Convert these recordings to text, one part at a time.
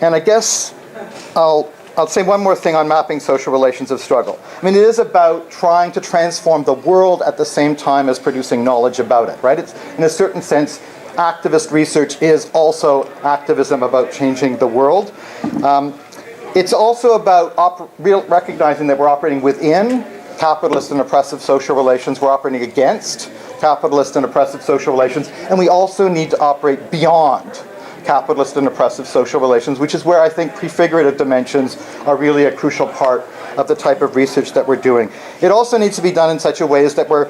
And I guess I'll say one more thing on mapping social relations of struggle. I mean, it is about trying to transform the world at the same time as producing knowledge about it, right? It's, in a certain sense, activist research is also activism about changing the world. It's also about recognizing that we're operating within capitalist and oppressive social relations. We're operating against capitalist and oppressive social relations. And we also need to operate beyond capitalist and oppressive social relations, which is where I think prefigurative dimensions are really a crucial part of the type of research that we're doing. It also needs to be done in such a way as that we're,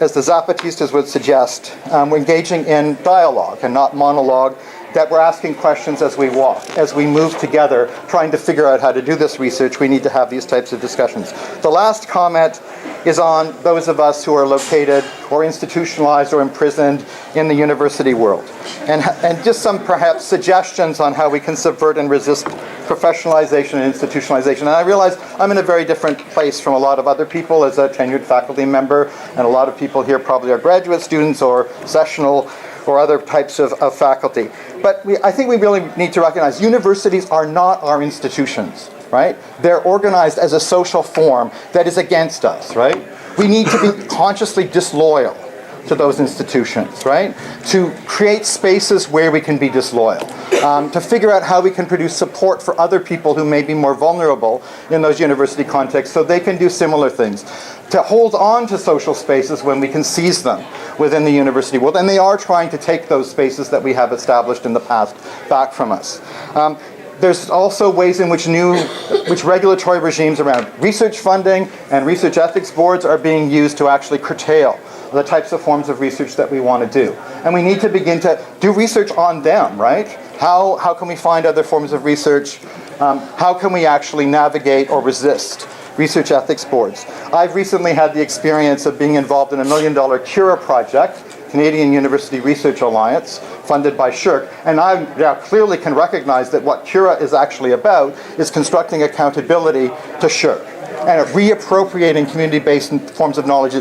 as the Zapatistas would suggest, we're engaging in dialogue and not monologue, that we're asking questions as we walk, as we move together, trying to figure out how to do this research. We need to have these types of discussions. The last comment is on those of us who are located or institutionalized or imprisoned in the university world. And just some perhaps suggestions on how we can subvert and resist professionalization and institutionalization. And I realize I'm in a very different place from a lot of other people as a tenured faculty member, and a lot of people here probably are graduate students or sessional or other types of faculty. But I think we really need to recognize universities are not our institutions, right? They're organized as a social form that is against us, right? We need to be consciously disloyal to those institutions, right? To create spaces where we can be disloyal, to figure out how we can produce support for other people who may be more vulnerable in those university contexts so they can do similar things, to hold on to social spaces when we can seize them within the university world. And they are trying to take those spaces that we have established in the past back from us. There's also ways in which regulatory regimes around research funding and research ethics boards are being used to actually curtail the types of forms of research that we want to do. And we need to begin to do research on them, right? How can we find other forms of research? How can we actually navigate or resist research ethics boards? I've recently had the experience of being involved in a $1 million Cura project, Canadian University Research Alliance, funded by SSHRC, and I now clearly can recognize that what Cura is actually about is constructing accountability to SSHRC and reappropriating community-based forms of knowledge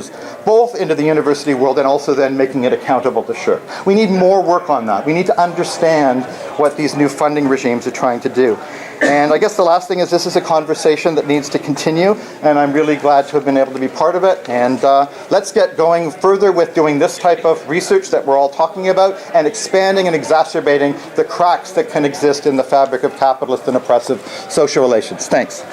both into the university world and also then making it accountable to SSHRC. We need more work on that. We need to understand what these new funding regimes are trying to do. And I guess the last thing is this is a conversation that needs to continue, and I'm really glad to have been able to be part of it. And let's get going further with doing this type of research that we're all talking about and expanding and exacerbating the cracks that can exist in the fabric of capitalist and oppressive social relations. Thanks.